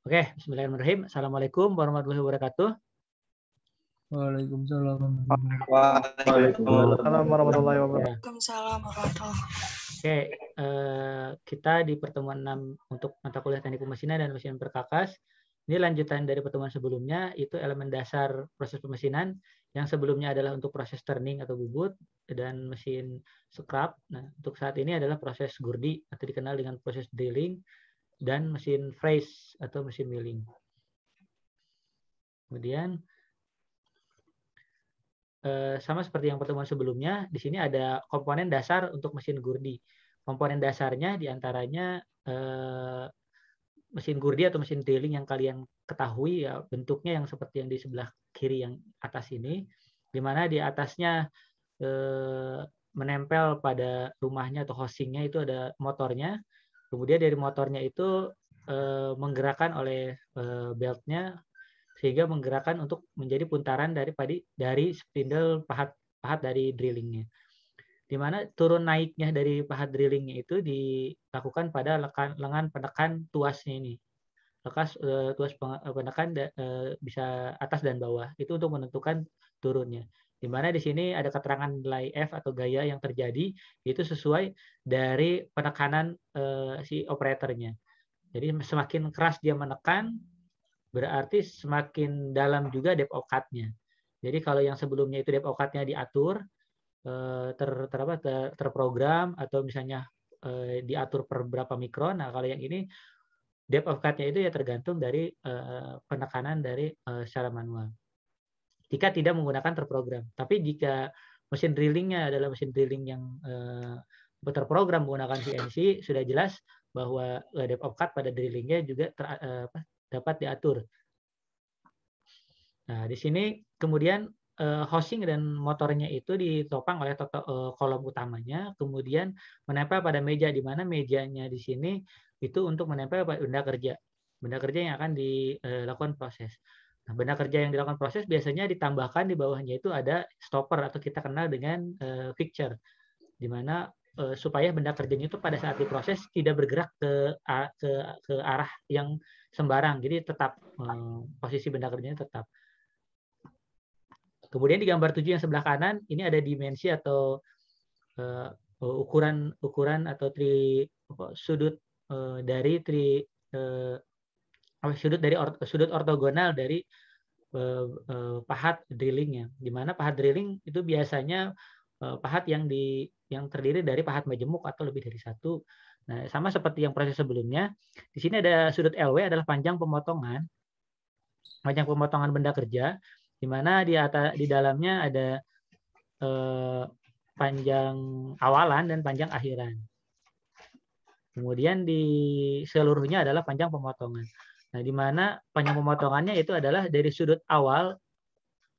Oke, bismillahirrahmanirrahim. Assalamualaikum warahmatullahi wabarakatuh. Waalaikumsalam warahmatullahi Waalaikumsalam warahmatullahi wabarakatuh. Waalaikumsalam warahmatullahi wabarakatuh. Oke, kita di pertemuan 6 untuk mata kuliah teknik pemesinan dan mesin perkakas. Ini lanjutan dari pertemuan sebelumnya, itu elemen dasar proses pemesinan, yang sebelumnya adalah untuk proses turning atau bubut, dan mesin scrap. Nah, untuk saat ini adalah proses gurdi, atau dikenal dengan proses drilling, dan mesin freeze atau mesin milling. Kemudian, sama seperti yang pertemuan sebelumnya, di sini ada komponen dasar untuk mesin gurdi. Komponen dasarnya diantaranya mesin gurdi atau mesin drilling yang kalian ketahui ya, bentuknya yang seperti yang di sebelah kiri yang atas ini, di mana di atasnya menempel pada rumahnya atau housingnya itu ada motornya. Kemudian dari motornya itu menggerakkan oleh beltnya, sehingga menggerakkan untuk menjadi puntaran dari spindle pahat dari drillingnya. Di mana turun naiknya dari pahat drillingnya itu dilakukan pada lengan penekan tuasnya ini. Tuas penekan bisa atas dan bawah. Itu untuk menentukan turunnya. Di mana di sini ada keterangan nilai F atau gaya yang terjadi, itu sesuai dari penekanan si operatornya. Jadi semakin keras dia menekan, berarti semakin dalam juga depth of cut-nya. Jadi kalau yang sebelumnya itu depth of cut-nya diatur, terprogram, atau misalnya diatur per berapa mikron. Nah, kalau yang ini depth of cut-nya itu ya tergantung dari penekanan dari secara manual. Jika tidak menggunakan terprogram. Tapi jika mesin drilling-nya adalah mesin drilling yang terprogram menggunakan CNC, sudah jelas bahwa depth of cut pada drillingnya juga dapat diatur. Nah, di sini kemudian housing dan motornya itu ditopang oleh kolom utamanya, kemudian menempel pada meja, di mana mejanya di sini itu untuk menempel pada benda kerja yang akan dilakukan proses. Nah, benda kerja yang dilakukan proses biasanya ditambahkan di bawahnya itu ada stopper atau kita kenal dengan fixture, di mana supaya benda kerjanya itu pada saat diproses tidak bergerak ke arah yang sembarang, jadi tetap posisi benda kerjanya tetap. Kemudian di gambar 7 yang sebelah kanan ini ada dimensi atau ukuran atau sudut dari sudut ortogonal dari pahat drillingnya. Di mana pahat drilling itu biasanya pahat yang terdiri dari pahat majemuk atau lebih dari satu. Nah, sama seperti yang proses sebelumnya, di sini ada sudut LW adalah panjang pemotongan benda kerja, di mana di dalamnya ada panjang awalan dan panjang akhiran. Kemudian di seluruhnya adalah panjang pemotongan. Nah, di mana panjang pemotongannya itu adalah dari sudut awal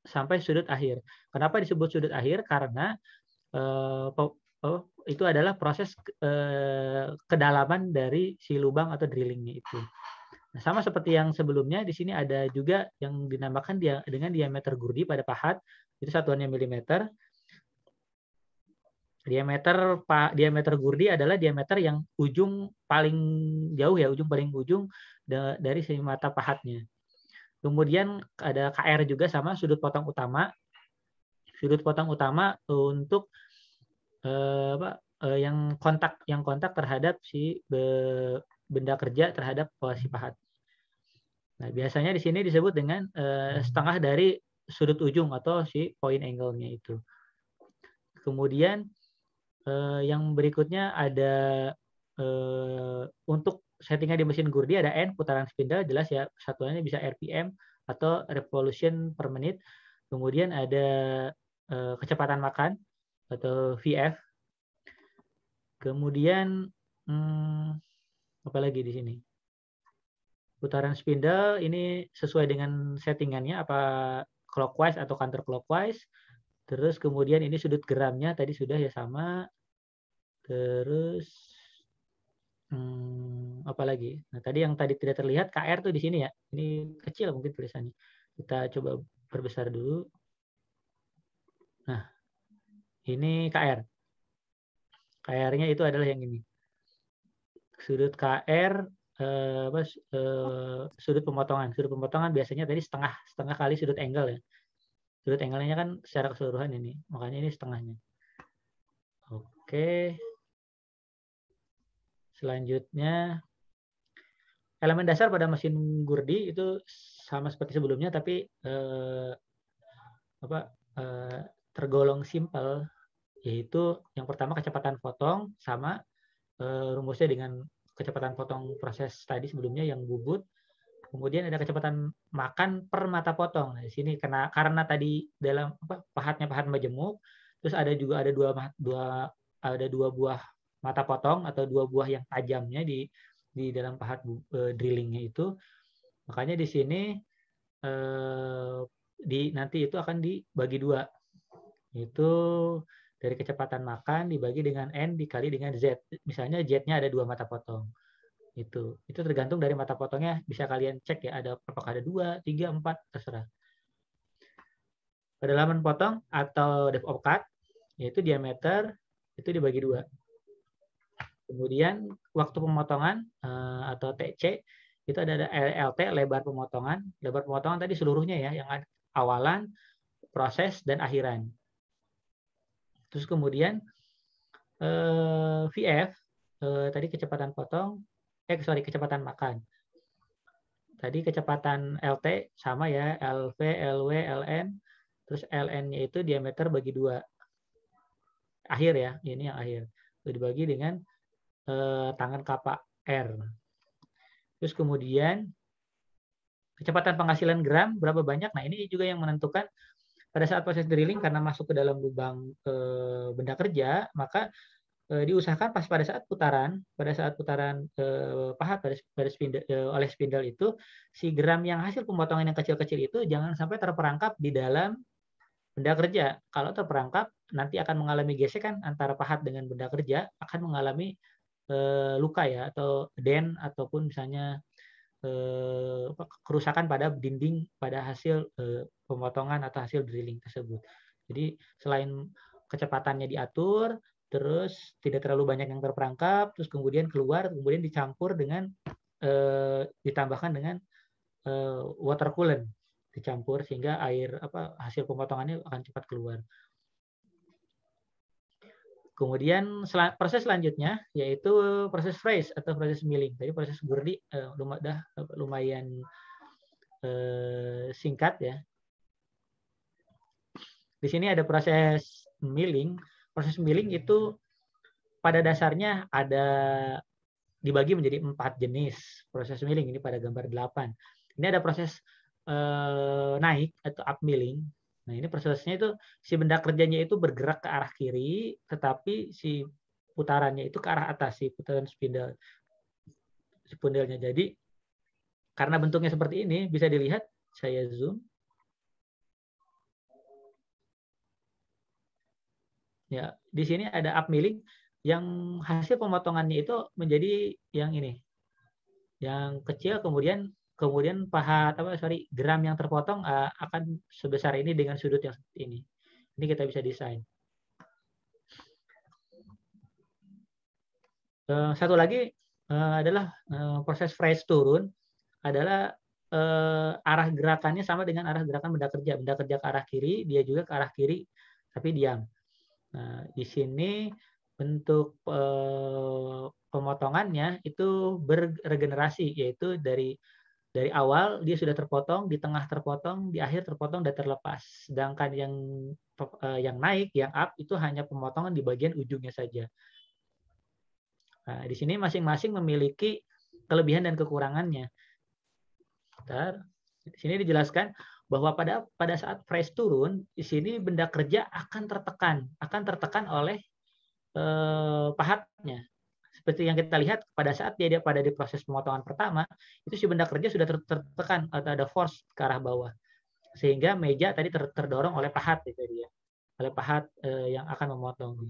sampai sudut akhir. Kenapa disebut sudut akhir? Karena itu adalah proses kedalaman dari si lubang atau drillingnya itu. Nah, sama seperti yang sebelumnya, di sini ada juga yang dinamakan dengan diameter gurdi pada pahat, itu satuannya milimeter. Diameter gurdi adalah diameter yang ujung paling jauh ya, ujung paling ujung dari si mata pahatnya. Kemudian ada KR juga sama sudut potong utama. Sudut potong utama untuk yang kontak terhadap si benda kerja terhadap si pahat. Nah, biasanya di sini disebut dengan setengah dari sudut ujung atau si point angle-nya itu. Kemudian yang berikutnya ada untuk settingan di mesin gurdi ada N, putaran spindle, jelas ya, satuannya bisa RPM atau revolution per menit. Kemudian ada kecepatan makan atau VF. Kemudian apa lagi di sini? Putaran spindle ini sesuai dengan settingannya, apa clockwise atau counterclockwise. Terus kemudian ini sudut geramnya tadi sudah ya sama. Terus apa lagi? Nah, tadi yang tadi tidak terlihat KR tuh di sini ya. Ini kecil mungkin tulisannya. Kita coba perbesar dulu. Nah, ini KR. KR-nya itu adalah yang ini. Sudut KR sudut pemotongan. Sudut pemotongan biasanya tadi setengah kali sudut angle ya. Sudut angle-nya kan secara keseluruhan ini, makanya ini setengahnya. Oke. Selanjutnya, elemen dasar pada mesin Gurdi itu sama seperti sebelumnya, tapi tergolong simpel, yaitu yang pertama kecepatan potong sama rumusnya dengan kecepatan potong proses tadi sebelumnya yang bubut. Kemudian ada kecepatan makan per mata potong. Nah, di sini karena tadi dalam pahatnya pahat majemuk, terus ada dua buah mata potong atau dua buah yang tajamnya di dalam pahat drillingnya itu. Makanya di sini nanti itu akan dibagi dua. Itu dari kecepatan makan dibagi dengan N dikali dengan Z. Misalnya Z-nya ada 2 mata potong. Itu tergantung dari mata potongnya, bisa kalian cek ya, apakah ada 2, 3, 4, terserah. Kedalaman potong atau depth of cut, yaitu diameter, itu dibagi 2. Kemudian waktu pemotongan atau TC, itu ada LT, lebar pemotongan. Lebar pemotongan tadi seluruhnya ya, yang ada awalan, proses, dan akhiran. Terus kemudian VF, tadi kecepatan potong, kecepatan makan. Tadi kecepatan LT sama ya, LV, LW, LN, terus LN-nya itu diameter bagi 2. Akhir ya, ini yang akhir. Itu dibagi dengan tangan kapak R. Terus kemudian kecepatan penghasilan gram berapa banyak. Nah, ini juga yang menentukan pada saat proses drilling, karena masuk ke dalam lubang benda kerja, maka diusahakan pada saat putaran pahat oleh spindle itu, si gram yang hasil pemotongan yang kecil-kecil itu jangan sampai terperangkap di dalam benda kerja. Kalau terperangkap, nanti akan mengalami gesekan antara pahat dengan benda kerja, akan mengalami luka ya, atau dent, ataupun misalnya kerusakan pada dinding pada hasil pemotongan atau hasil drilling tersebut. Jadi selain kecepatannya diatur, terus tidak terlalu banyak yang terperangkap, terus kemudian keluar, kemudian dicampur dengan ditambahkan dengan water coolant, dicampur sehingga hasil pemotongannya akan cepat keluar. Kemudian proses selanjutnya yaitu proses freeze atau proses milling. Tadi proses Gurdi lumayan singkat ya. Di sini ada proses milling. Proses milling itu pada dasarnya ada dibagi menjadi 4 jenis proses milling ini pada gambar 8. Ini ada proses naik atau up milling. Nah, ini prosesnya itu si benda kerjanya itu bergerak ke arah kiri, tetapi si putarannya itu ke arah atas, si putaran spindle-nya. Jadi karena bentuknya seperti ini, bisa dilihat, saya zoom. Ya, di sini ada up milling yang hasil pemotongannya itu menjadi yang ini. Yang kecil, kemudian gram yang terpotong akan sebesar ini dengan sudut yang seperti ini. Ini kita bisa desain. Satu lagi adalah proses freeze turun, adalah arah gerakannya sama dengan arah gerakan benda kerja. Benda kerja ke arah kiri, dia juga ke arah kiri, tapi diam. Nah, di sini bentuk pemotongannya itu beregenerasi, yaitu dari awal dia sudah terpotong, di tengah terpotong, di akhir terpotong dan terlepas. Sedangkan yang naik, yang up itu hanya pemotongan di bagian ujungnya saja. Nah, di sini masing-masing memiliki kelebihan dan kekurangannya. Di sini dijelaskan bahwa pada saat freeze turun, di sini benda kerja akan tertekan oleh pahatnya. Seperti yang kita lihat pada saat dia pada di proses pemotongan pertama, itu si benda kerja sudah tertekan atau ada force ke arah bawah, sehingga meja tadi terdorong oleh pahat itu dia, oleh pahat yang akan memotong.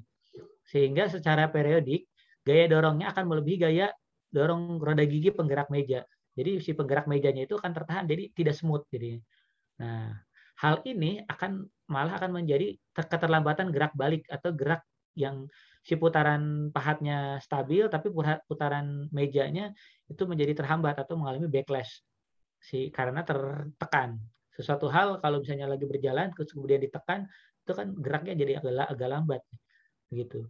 Sehingga secara periodik gaya dorongnya akan melebihi gaya dorong roda gigi penggerak meja. Jadi si penggerak mejanya itu akan tertahan, jadi tidak smooth jadi. Nah, hal ini malah akan menjadi keterlambatan gerak balik atau gerak yang si putaran pahatnya stabil, tapi putaran mejanya itu menjadi terhambat atau mengalami backlash karena tertekan. Sesuatu hal kalau misalnya lagi berjalan terus kemudian ditekan, itu kan geraknya jadi agak lambat gitu.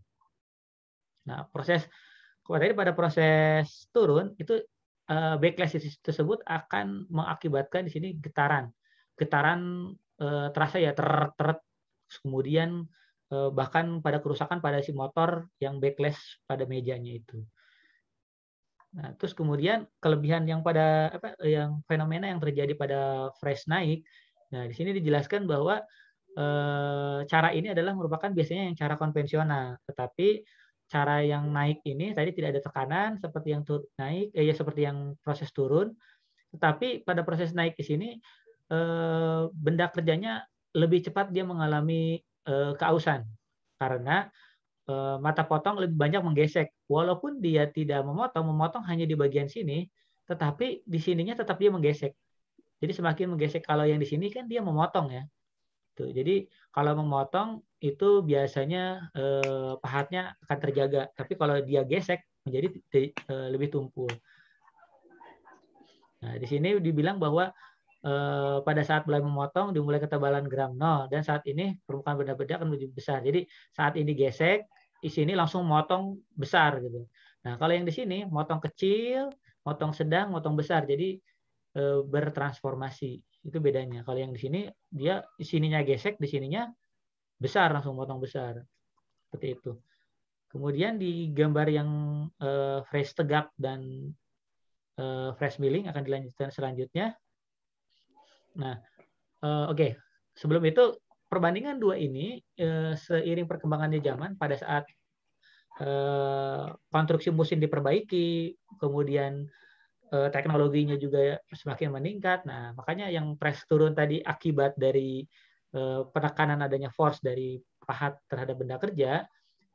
Nah, pada proses turun itu backlash tersebut akan mengakibatkan di sini getaran terasa ya kemudian bahkan pada kerusakan pada si motor yang backlash pada mejanya itu. Nah, terus kemudian kelebihan yang fenomena yang terjadi pada fresh naik. Nah, di sini dijelaskan bahwa cara ini adalah merupakan biasanya yang cara konvensional, tetapi cara yang naik ini tadi tidak ada tekanan seperti yang naik, seperti yang proses turun, tetapi pada proses naik di sini benda kerjanya lebih cepat dia mengalami keausan karena mata potong lebih banyak menggesek. Walaupun dia tidak memotong hanya di bagian sini, tetapi di sininya tetap dia menggesek. Jadi semakin menggesek, kalau yang di sini kan dia memotong ya. Tuh, jadi kalau memotong itu biasanya pahatnya akan terjaga, tapi kalau dia gesek menjadi lebih tumpul. Nah, di sini dibilang bahwa pada saat mulai memotong dimulai ketebalan gram 0 dan saat ini permukaan benda-benda akan lebih besar. Jadi saat ini gesek, di sini langsung motong besar gitu. Nah, kalau yang di sini motong kecil, motong sedang, motong besar. Jadi bertransformasi. Itu bedanya. Kalau yang di sini dia di sininya gesek, di sininya besar, langsung motong besar. Seperti itu. Kemudian di gambar yang fresh tegak dan fresh milling akan dilanjutkan selanjutnya. Nah, oke. Sebelum itu perbandingan dua ini seiring perkembangannya zaman pada saat konstruksi mesin diperbaiki, kemudian teknologinya juga semakin meningkat. Nah, makanya yang press turun tadi akibat dari penekanan adanya force dari pahat terhadap benda kerja.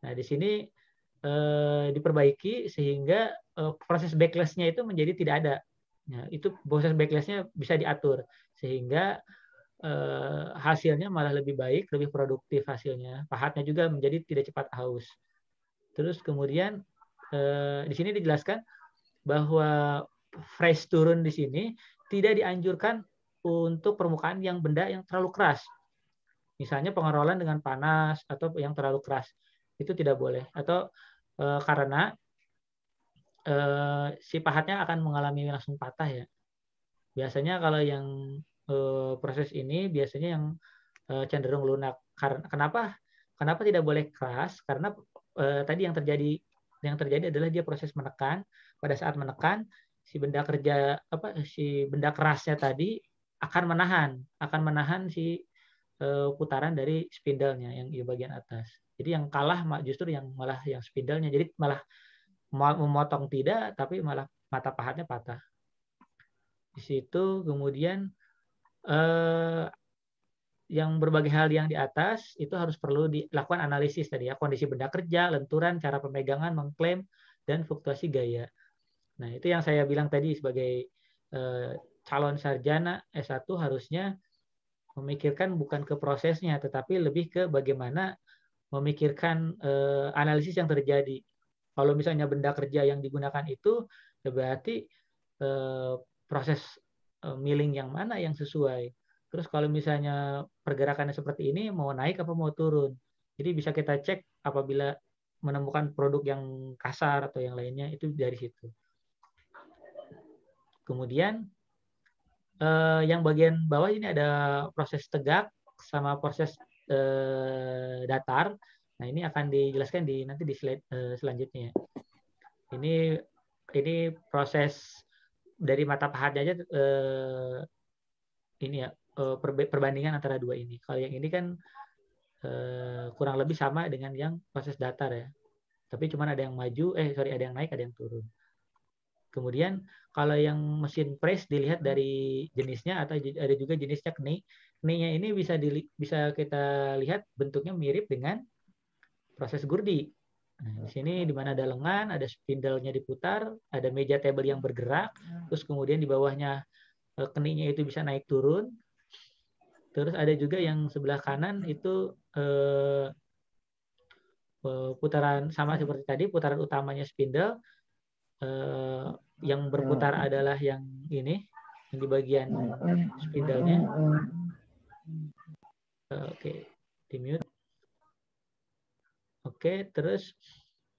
Nah, di sini diperbaiki sehingga proses backlash-nya itu menjadi tidak ada. Nah, itu proses backlash-nya bisa diatur sehingga hasilnya malah lebih baik, lebih produktif hasilnya. Pahatnya juga menjadi tidak cepat haus. Terus kemudian di sini dijelaskan bahwa fresh turun di sini tidak dianjurkan untuk permukaan yang benda yang terlalu keras. Misalnya pengerolan dengan panas atau yang terlalu keras. Itu tidak boleh. Atau karena si pahatnya akan mengalami langsung patah ya. Biasanya kalau yang proses ini biasanya yang cenderung lunak. Kenapa tidak boleh keras? Karena tadi yang terjadi adalah dia proses menekan. Pada saat menekan si benda kerasnya tadi akan menahan si putaran dari spindle-nya yang di bagian atas. Jadi yang kalah justru malah yang spindle-nya. Jadi malah memotong tidak, tapi malah mata pahatnya patah. Di situ kemudian yang berbagai hal yang di atas itu harus perlu dilakukan analisis tadi ya, kondisi benda kerja, lenturan, cara pemegangan, mengklaim, dan fluktuasi gaya. Nah, itu yang saya bilang tadi sebagai calon sarjana S1 harusnya memikirkan bukan ke prosesnya, tetapi lebih ke bagaimana memikirkan analisis yang terjadi. Kalau misalnya benda kerja yang digunakan itu, berarti proses milling yang mana yang sesuai. Terus kalau misalnya pergerakannya seperti ini, mau naik apa mau turun. Jadi bisa kita cek apabila menemukan produk yang kasar atau yang lainnya, itu dari situ. Kemudian yang bagian bawah ini ada proses tegak sama proses datar. Nah, ini akan dijelaskan nanti di slide selanjutnya. Ini proses dari mata pahatnya aja ini ya perbandingan antara dua ini. Kalau yang ini kan kurang lebih sama dengan yang proses datar ya. Tapi cuma ada yang maju, ada yang naik, ada yang turun. Kemudian kalau yang mesin press dilihat dari jenisnya atau ada juga jenisnya kni. Kninya ini bisa kita lihat bentuknya mirip dengan proses gurdi. Nah, di sini di mana ada lengan, ada spindle-nya diputar, ada meja table yang bergerak, terus kemudian di bawahnya kninya itu bisa naik turun. Terus ada juga yang sebelah kanan itu putaran sama seperti tadi, putaran utamanya spindle, yang berputar adalah yang ini, yang di bagian spindle-nya. Oke, di mute. Oke, terus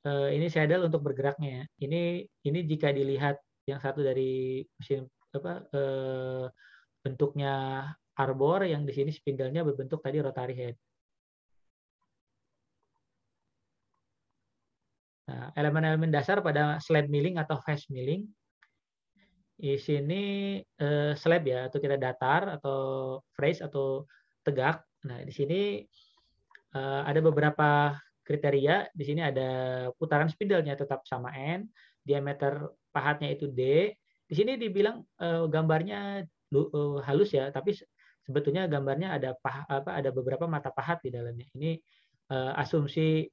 ini saddle untuk bergeraknya. Ini jika dilihat yang satu dari mesin bentuknya arbor, yang di sini spindle-nya berbentuk tadi rotary head. Nah, elemen-elemen dasar pada slab milling atau fast milling. Di sini slab ya, atau kita datar atau face atau tegak. Nah, di sini ada beberapa kriteria. Di sini ada putaran spindle-nya tetap sama N, diameter pahatnya itu D. Di sini dibilang gambarnya halus ya, tapi sebetulnya gambarnya ada beberapa mata pahat di dalamnya. Ini asumsi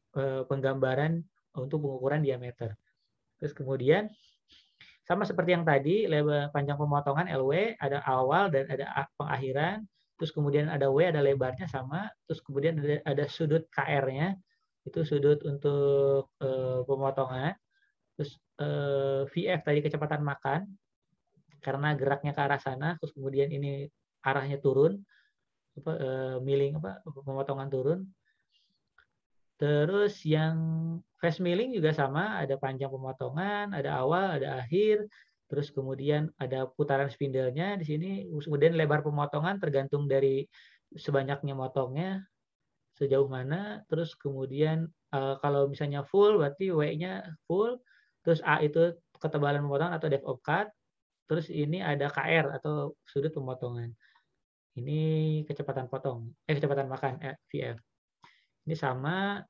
penggambaran untuk pengukuran diameter. Terus kemudian sama seperti yang tadi, lebar panjang pemotongan LW, ada awal dan ada pengakhiran. Terus kemudian ada W, ada lebarnya sama. Terus kemudian ada sudut KR-nya, itu sudut untuk pemotongan. Terus VF tadi kecepatan makan, karena geraknya ke arah sana. Terus kemudian ini arahnya turun, milling pemotongan turun. Terus yang fast milling juga sama, ada panjang pemotongan, ada awal, ada akhir, terus kemudian ada putaran spindle-nya di sini, kemudian lebar pemotongan tergantung dari sebanyaknya motongnya, sejauh mana, terus kemudian kalau misalnya full berarti W-nya full, terus A itu ketebalan pemotongan atau depth of cut, terus ini ada KR atau sudut pemotongan. Ini kecepatan potong, kecepatan makan, VF. Ini sama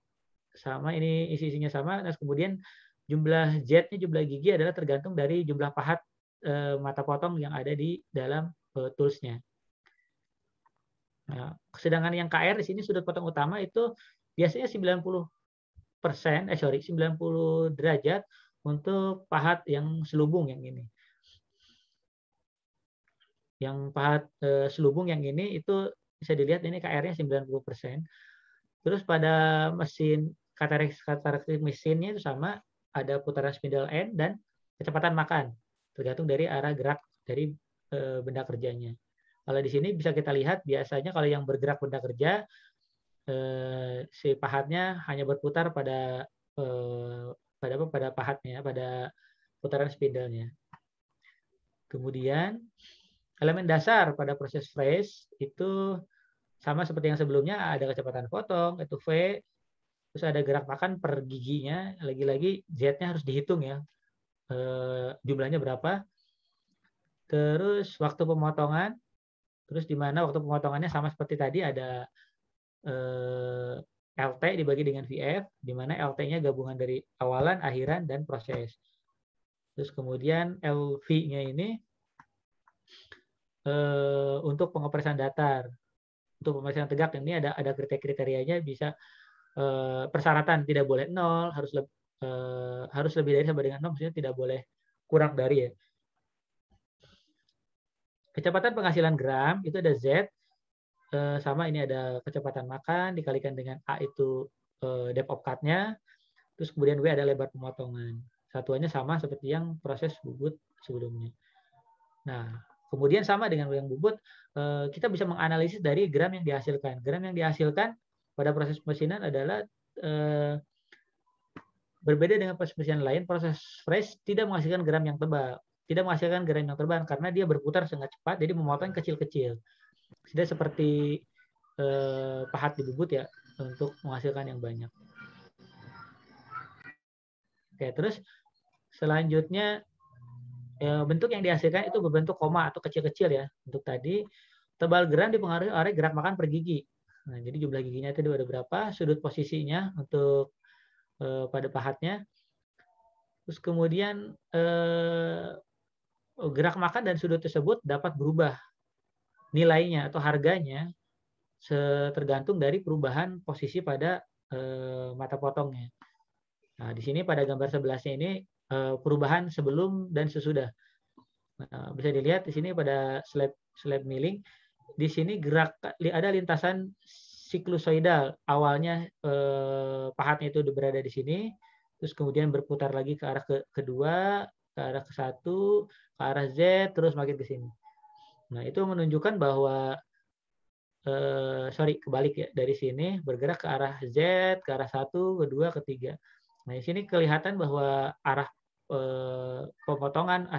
ini isinya sama. Nah, kemudian jumlah Z-nya, jumlah gigi adalah tergantung dari jumlah pahat mata potong yang ada di dalam tools-nya. Nah, sedangkan yang KR di sini sudut potong utama itu biasanya 90 derajat untuk pahat yang selubung yang ini. Yang pahat selubung yang ini itu bisa dilihat ini KR-nya 90%. Terus pada mesin karakteristik mesinnya itu sama, ada putaran spindle N dan kecepatan makan, tergantung dari arah gerak dari benda kerjanya. Kalau di sini bisa kita lihat biasanya kalau yang bergerak benda kerja, si pahatnya hanya berputar pada pahatnya, pada putaran spindle-nya. Kemudian elemen dasar pada proses freeze itu sama seperti yang sebelumnya, ada kecepatan potong, itu V, terus ada gerak makan per giginya, lagi-lagi Z-nya harus dihitung ya, jumlahnya berapa. Terus waktu pemotongan, terus di mana waktu pemotongannya sama seperti tadi, ada LT dibagi dengan VF, di mana LT-nya gabungan dari awalan, akhiran, dan proses. Terus kemudian LV-nya ini untuk pengoperasian datar. Untuk pemeriksaan tegak ini ada kriterianya, bisa persyaratan tidak boleh 0, harus lebih dari sama dengan 0, maksudnya tidak boleh kurang dari ya. Kecepatan penghasilan gram itu ada Z, sama ini ada kecepatan makan dikalikan dengan A itu depth of cut-nya, terus kemudian W ada lebar pemotongan. Satuannya sama seperti yang proses bubut sebelumnya. Nah, kemudian sama dengan yang bubut, kita bisa menganalisis dari gram yang dihasilkan. Gram yang dihasilkan pada proses pemesinan adalah berbeda dengan proses pemesinan lain. Proses freeze tidak menghasilkan gram yang tebal. Tidak menghasilkan gram yang tebal karena dia berputar sangat cepat, jadi memotong kecil-kecil. Tidak seperti pahat di bubut ya, untuk menghasilkan yang banyak. Oke, terus selanjutnya bentuk yang dihasilkan itu berbentuk koma atau kecil-kecil ya. Untuk tadi, tebal gram dipengaruhi oleh gerak makan per gigi. Nah, jadi jumlah giginya itu ada berapa, sudut posisinya untuk pada pahatnya. Terus kemudian gerak makan dan sudut tersebut dapat berubah nilainya atau harganya tergantung dari perubahan posisi pada mata potongnya. Nah, di sini pada gambar 11-nya ini perubahan sebelum dan sesudah. Nah, bisa dilihat di sini pada slab milling, di sini gerak ada lintasan siklusoidal. Awalnya pahatnya itu berada di sini, terus kemudian berputar lagi ke arah kedua, ke arah ke satu, ke arah Z, terus makin ke sini. Nah, itu menunjukkan bahwa kebalik ya, dari sini bergerak ke arah Z, ke arah satu, kedua, ketiga. Nah, di sini kelihatan bahwa arah pemotongan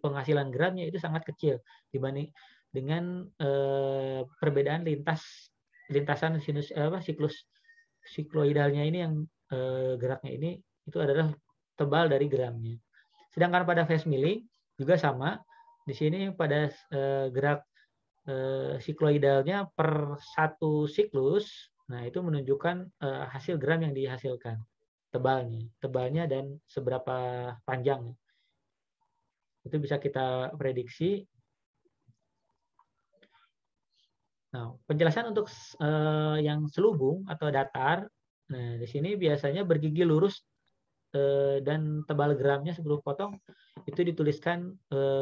penghasilan gramnya itu sangat kecil dibanding dengan perbedaan lintasan siklus sikloidalnya ini yang geraknya ini itu adalah tebal dari gramnya. Sedangkan pada phase milling juga sama. Di sini pada gerak sikloidalnya per satu siklus, nah itu menunjukkan hasil gram yang dihasilkan, tebalnya dan seberapa panjang. Itu bisa kita prediksi. Nah, penjelasan untuk yang selubung atau datar, nah di sini biasanya bergigi lurus dan tebal gramnya 10 potong itu dituliskan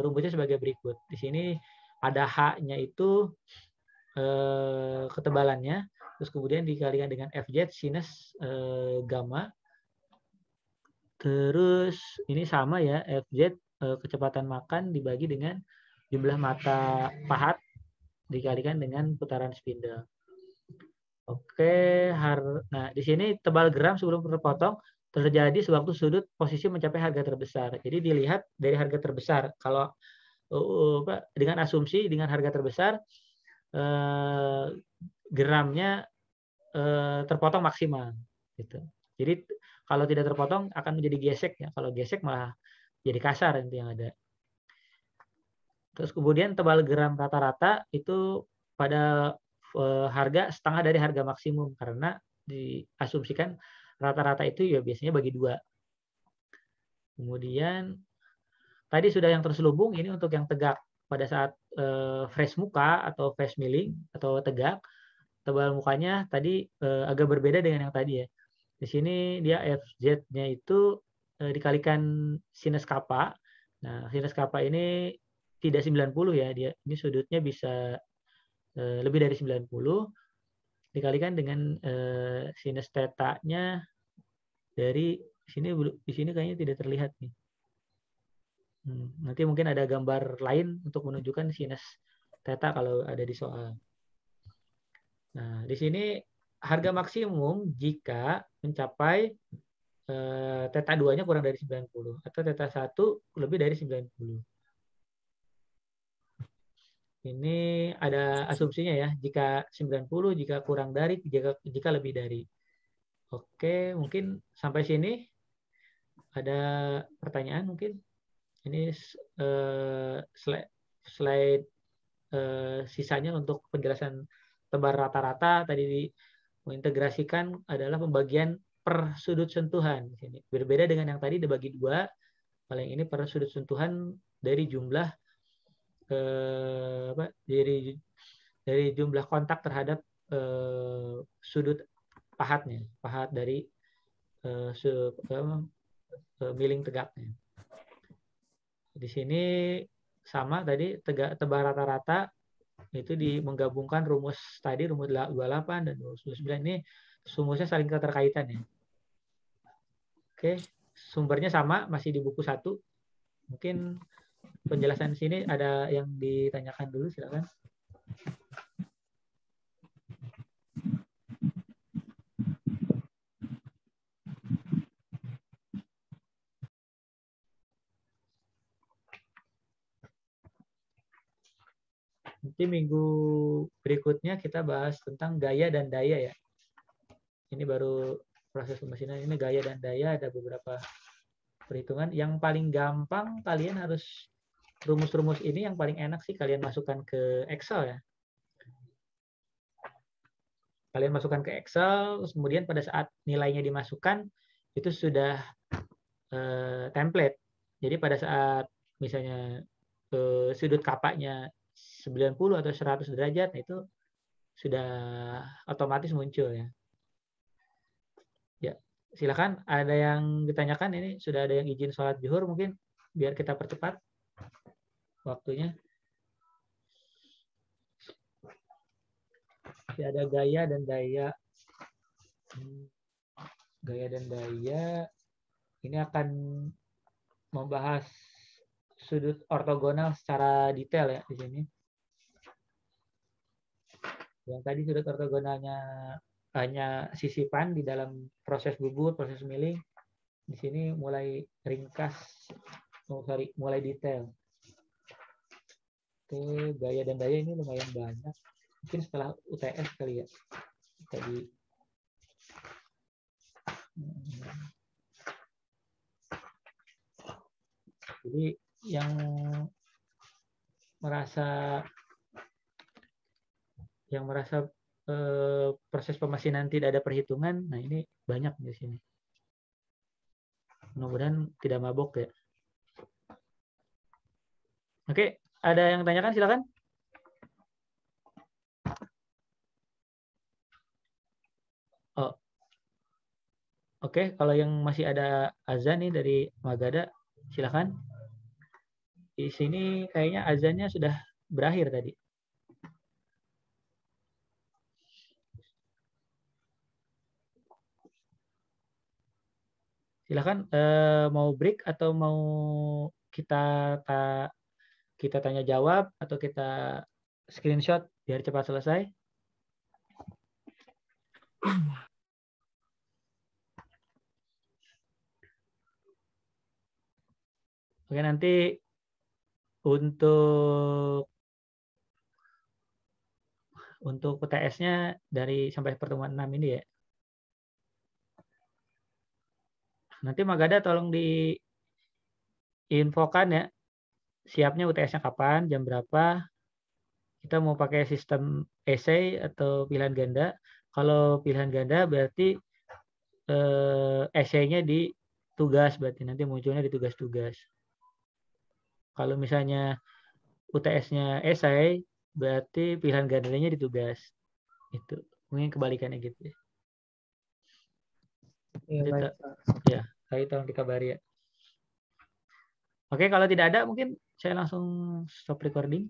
rumusnya sebagai berikut. Di sini ada H-nya itu ketebalannya, terus kemudian dikalikan dengan FZ sinus gamma. Terus ini sama ya, FZ kecepatan makan dibagi dengan jumlah mata pahat dikalikan dengan putaran spindle. Oke, nah di sini tebal gram sebelum terpotong terjadi sewaktu sudut posisi mencapai harga terbesar. Jadi dilihat dari harga terbesar. Kalau dengan asumsi dengan harga terbesar gramnya terpotong maksimal gitu. Jadi kalau tidak terpotong akan menjadi gesek ya. Kalau gesek malah jadi kasar nanti yang ada. Terus kemudian tebal gram rata-rata itu pada harga setengah dari harga maksimum karena diasumsikan rata-rata itu ya biasanya bagi 2. Kemudian tadi sudah yang terselubung, ini untuk yang tegak. Pada saat fresh muka atau fresh milling atau tegak, tebal mukanya tadi agak berbeda dengan yang tadi ya. Di sini dia FZ-nya itu dikalikan sinus kappa. Nah, sinus kappa ini tidak 90 ya, ini sudutnya bisa lebih dari 90 dikalikan dengan sinus theta-nya dari di sini kayaknya tidak terlihat nih. Nanti mungkin ada gambar lain untuk menunjukkan sinus theta kalau ada di soal. Nah, di sini harga maksimum jika mencapai theta 2-nya kurang dari 90 atau theta 1 lebih dari 90. Ini ada asumsinya ya, jika 90, jika kurang dari, jika lebih dari. Oke, mungkin sampai sini ada pertanyaan mungkin. Ini slide sisanya untuk penjelasan tebal rata-rata tadi mengintegrasikan adalah pembagian per sudut sentuhan. Berbeda dengan yang tadi dibagi 2. Kalau yang ini per sudut sentuhan dari jumlah dari jumlah kontak terhadap sudut pahat dari milling tegaknya. Di sini sama tadi tebal rata-rata itu menggabungkan rumus tadi, rumus 28 dan rumus 29 ini rumusnya saling keterkaitan ya. Oke, sumbernya sama, masih di buku 1. Mungkin penjelasan sini ada yang ditanyakan dulu, silakan. Nanti minggu berikutnya kita bahas tentang gaya dan daya ya. Ini baru proses pemasinan, ini gaya dan daya, ada beberapa perhitungan. Yang paling gampang kalian harus rumus-rumus ini yang paling enak sih kalian masukkan ke Excel ya. Kalian masukkan ke Excel, terus kemudian pada saat nilainya dimasukkan itu sudah template. Jadi pada saat misalnya sudut kapaknya 90 atau 100 derajat itu sudah otomatis muncul ya. Ya, silakan ada yang ditanyakan, ini sudah ada yang izin sholat zuhur mungkin biar kita percepat waktunya. Masih ada gaya dan daya. Gaya dan daya ini akan membahas sudut ortogonal secara detail ya di sini. Yang tadi sudut ortogonalnya hanya sisipan di dalam proses bubur, proses milling. Di sini mulai ringkas, mulai detail. Oke, gaya dan daya ini lumayan banyak. Mungkin setelah UTS kali ya. Tadi. Jadi yang merasa proses pemasinan tidak ada perhitungan, nah ini banyak di sini. Mudah-mudahan tidak mabok ya. Oke, ada yang tanyakan silakan. Oh, oke, kalau yang masih ada azan nih dari Magada, silakan. Di sini kayaknya azannya sudah berakhir tadi. Silakan mau break atau mau kita tanya jawab atau kita screenshot biar cepat selesai. Oke, nanti untuk PTS-nya dari sampai pertemuan 6 ini ya. Nanti Magada tolong diinfokan ya, siapnya UTS-nya kapan, jam berapa. Kita mau pakai sistem essay atau pilihan ganda. Kalau pilihan ganda berarti essay-nya di tugas, berarti nanti munculnya di tugas-tugas. Kalau misalnya UTS-nya essay, berarti pilihan gandanya di tugas. Itu mungkin kebalikannya gitu ya. Ya, saya tolong dikabari ya. Oke, kalau tidak ada mungkin saya langsung stop recording.